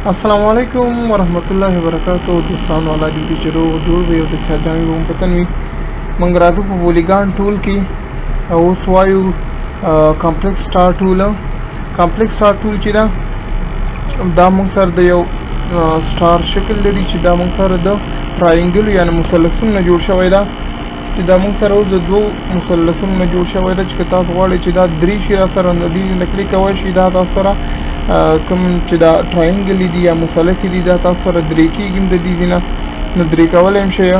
السلام علیکم ورحمت الله وبرکاتو دوستانو الله دې چې روغ جوړ وي او د سیادامي به پتن وي موږ راځو په بولیګان ټول کې او اوس وایو کمپلیکس سټار ټول چې دا موږ سره د یو سټار شکل لري چې دا موږ سره د ټراینګل یعنی مثلثونو جوړ شوی دا چې دا موږ سره اوس د دوه مثلثونو جوړ شوی دا چې تاسو غواړئ چې دا درې شي را سره د دې نه کلیک کوئ شي دا تاسو سره کوم چې دا ټراینګل دي یا مثلث دي دا تاسو سره درې کېږي د دې نه نو درې کولی هم شئ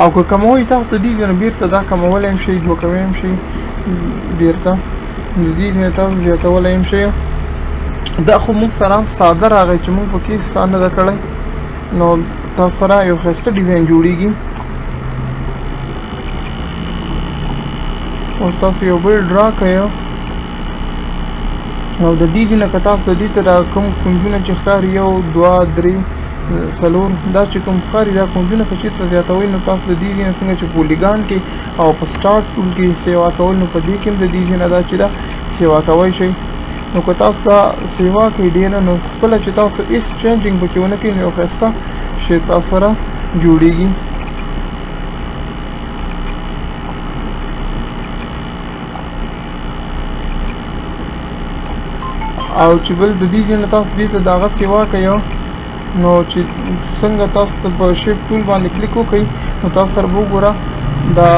او که کموئ تاسو د دې نه بیرته دا کمولی هم شئ دوه کوی هم شئ بیرته د دې نه تاسو زیاتولی هم شئ دا خو موږ سره ساده راغی چې موږ پکې څه نه ده کړی نو تاسو سره یو ښایسته ډیزاین جوړیږي اوس تاسو یو بل ډرا کوئ او د دې نه که تاسو دې ته دا کوم کونجونه چې ښکاري یو دوه درې څلور دا چې کوم ښکاري دا کونجونه که چېرته زیاتوئ نو تاسو د دې نه څنګه چې پولیګان کې او په سټارټ ټول کې سیوا کول نو په دې کې هم د دې نه دا چې دا سیوا کوی شئ نو که تاسو دا سیوا کوئ ډېره نو خپله چې تاسو هېڅ چینجینګ پکې ونه کوئ نو یو ښایسته شی تاسو سره جوړیږي او چې بل د دې نه تاسو دې ته دغه سیوا کوئ نو چې څنګه تاسو په شیپ ټول باندې کلیک وکړئ نو تاسو سره به وګوره دا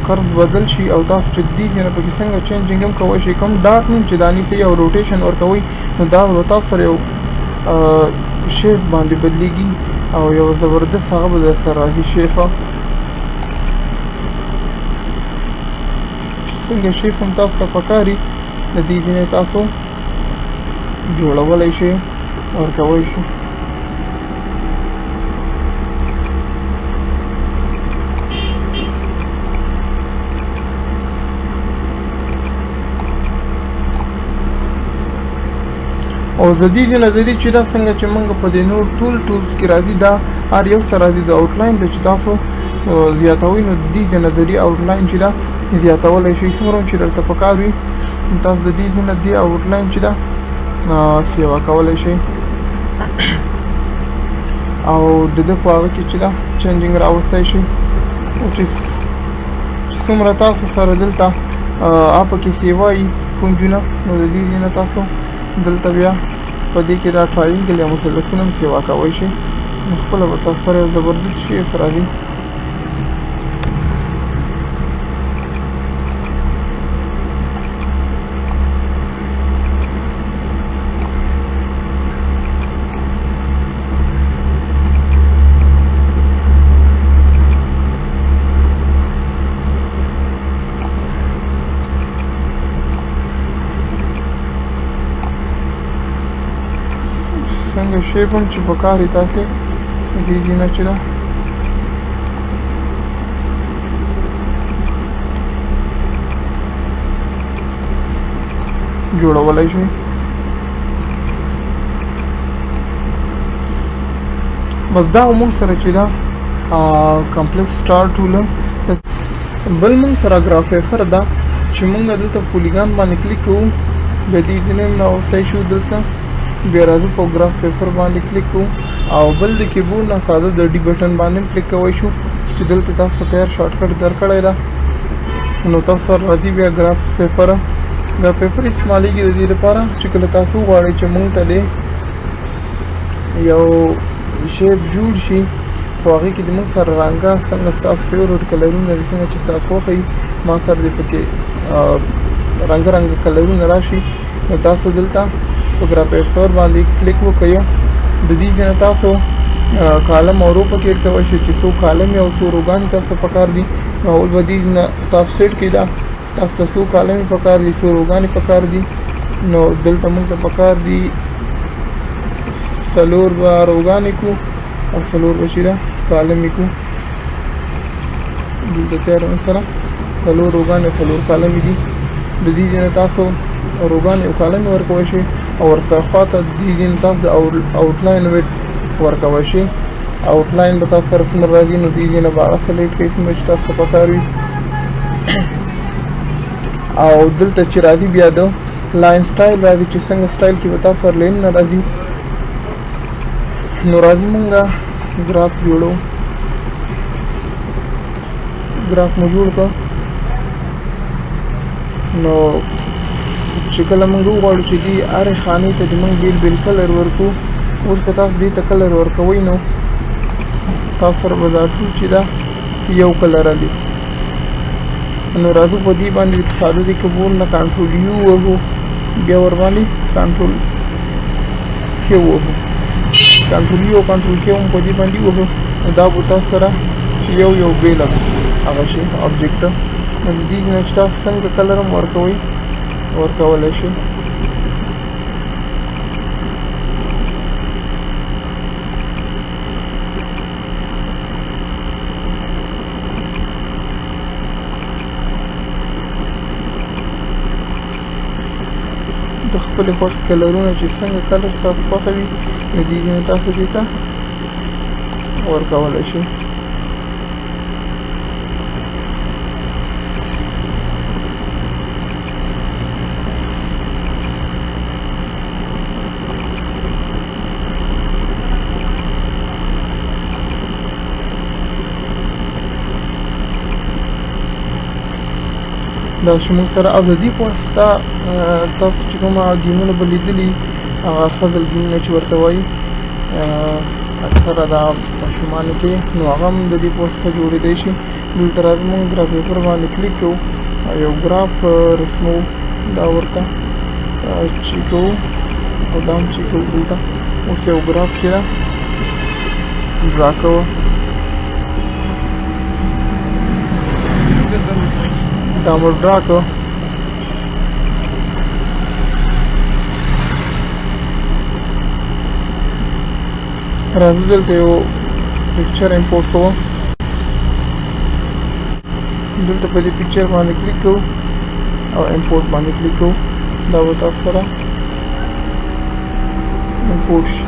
کرف بدل شي او تاسو چې دې نه پکې څنګه چینجینګ هم کولی شئ کوم ډاټ هم چې دا نیسئ او روټیشن ورکوئ نو دا به تاسو سره یو شیپ باندې بدلیږي او یو زبردست هغه به در سره راځي شیفه څنګه شیف هم تاسو ته پکاري د دې نه تاسو جوړولی شئ ورکوی شئ او زدي دي نه زدي چې دا څنګه چې موږ په دې نور ټولز کې راځي دا هر یو سره راځي د آوټلاین چې تاسو زیاتوئ نو د دې نه د دې آوټلاین چې دا زیاتولی شئ څومره چې درته پکار وي تاسو د دې نه دې آوټلاین چې دا سیوا کولی شئ او د ده په هغه کې چې دا چینجینګ راوستی شئ چې څومره تاسو سره دلته پکې سیوا وي کونجونه نو د دې نه تاسو دلته بیا په دې کې دا ټراینګل یا مثلثونه هم سیوا کوی شئ نو خپله به تاسو سره یو زبردست شیف راځي څنګه شیپ هم چې پکاري تاسې دې نه چې دا جوړولی شئ بس دا موږ سره چې دا کمپلیکس سټار ټول بل موږ سره ګرافیفر ده چې موږ دلته پولیګان باندې کلیک کوو د دې ځینې هم راوستی شو دلته بیا راځو په ګراف پیپر باندې کلیک کوو او بل د کیبورډ نه ساده د ډي بټن باندې کلیک کوی شو چې دلته تاسو تیار شارټکټ درکړی ده نو تاسو سره راځي بیا ګراف پیپر استعمالیږي د دې لپاره چې کله تاسو غواړئ چې موږ ته یو شیپ جوړ شي په هغې کې د موږ سره رنګه څنګه ستاسو فیورټ کلرونه دي څنګه چې ستاسو خوښه وي ما سره دې پکې رنګه کلرونه راشي نو تاسو دلته په ګرافیفر باندې کلیک وکړئ د دې نه تاسو کالم او رو پکې ایډ کولی شئ چې څو کالم او څو روګانې تاسو پکار دي نو اول به دې نه تاسو سیټ کړئ دا تاسو ته څو کالمې پکار دي څو روګانې پکار دي نو دلته موږ ته پکار دي څلور به روګانې کړو او څلور به چې دا کالمې کړو دلته تیار سره څلور روګانې او څلور کالمې دي د دې نه تاسو روګانې او کالمې ورکولی شئ او ورسره خواته دې نه تاسو د آوټلاین ویټ ورکولی شئ آوټلاین به تاسو سره څومره راځي نو دې نه به هغه سلیکټ کړئ څومره چې تاسو ته پکار وي او دلته چې راځي بیا د لاین سټایل راځي چې څنګه سټایل کې به تاسو سره لین نه راځي. نو راځي مونږه ګراف جوړو. ګراف مو جوړ کړ. نو چې کله مونږ وغواړو چې دې هرې خانې ته د مونږ بیل بیل کلر ورکو. اوس که تاسو دې ته کلر ورکوئ نو تاسو سره به دا ټول چې دا یو کلر راځي. نو راځو په دې باندې ساده دې کیبورډ نه کنټرول یو وهو، بیا ور باندې کنټرول کې وهو. کنټرول یو کنټرول کې هم په دې باندې وهو. دا به تاسو سره یو بیله هغه شي آبجیکټ. نو د دې نه چې تاسو څنګه کلر هم ورکولی شئ. د خپلې خوښې کلرونه چې څنګه کلر تاسو خوښوي نو دې نه تاسو دې ته ورکولی شئ. دا چې موږ سره او د دې په واسطه تاسو چې کومه ګیمونه به لیدلي هغه فضل ګیمونه چې ورته وایي اکثره دا ماشومانو کې نو هغه هم د دې په واسطه جوړېدی شي. دلته راځو موږ ګراف پیپر باندې کلیک کوو او یو ګراف رسموو. دا ورته چې کوو او دا هم چې کوو. دلته اوس یو ګراف چې ده ډرا کوو. دا مو ډرا کړو. راځو دلته یو پکچر امپورټ کوو. دلته په دې پکچر باندې کلیک کوو او امپورټ باندې کلیک کوو. دا به تاسو سره امپورټ شي.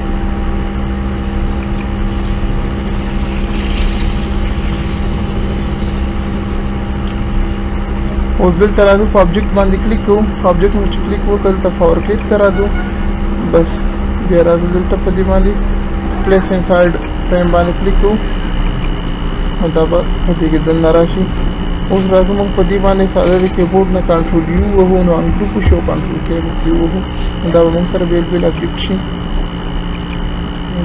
اوس دلته راځو په آبجیکټ باندې کلیک کوو. په آبجیکټ مو چې کلیک وکړو دلته فاورکلیک ته راځو. بس بیا راځو دلته په دې باندې پلیس انسایډ فریم باندې کلیک کوو او دا به په دې کې دننه راشي. اوس راځو موږ په دې باندې ساده د کیبورډ نه کنټرول یو وهو. نو انګلو کو شو کنټرول کې وهو. دا به موږ سره بیل بیل آبجیکټ شي.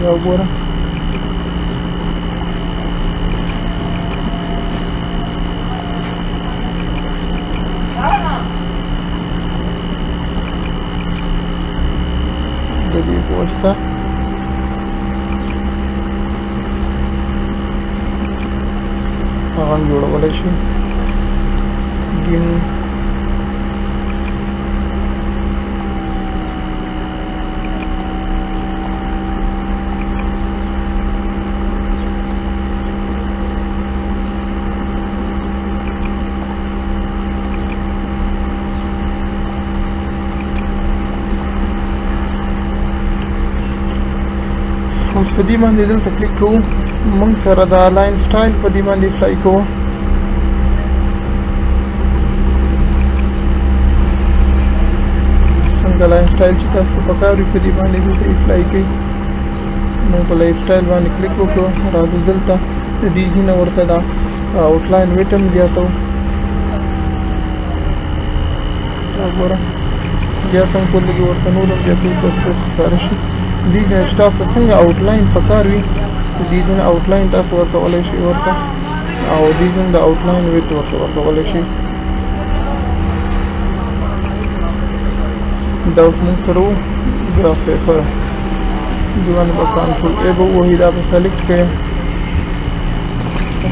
دا وګوره د دې په واسطه هغه هم جوړولی شي. ګیم اوس په دې باندې دلته کلیک کوو. موږ سره دا لاین سټایل په دې باندې اپلای کوو. څنګه لاین سټایل چې تاسو پکار وي په دې باندې دلته اپلای کوئ. نو په لاین سټایل باندې کلیک وکړو. راځو دلته د دې ځینه ورته دا آوټلاین ویټ هم زیاتو. وګوره زیات هم کړو لږ ورته نور هم زیاتو تر څو ښکاره شي. دې ځینه چې تاسو څنګه آوټلاین پکار وي دې ځینه آوټلاین تاسو ورکولی شئ ورته او دې ځینه د آوټلاین ویت ورته ورکولی شئ. دا اوس موږ سره وو ګراف پیپر. دې باندې به کنټرول ای به ووهئ. دا به سلیکټ کړئ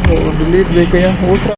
او ډیلیټ به یې کړئ. اوس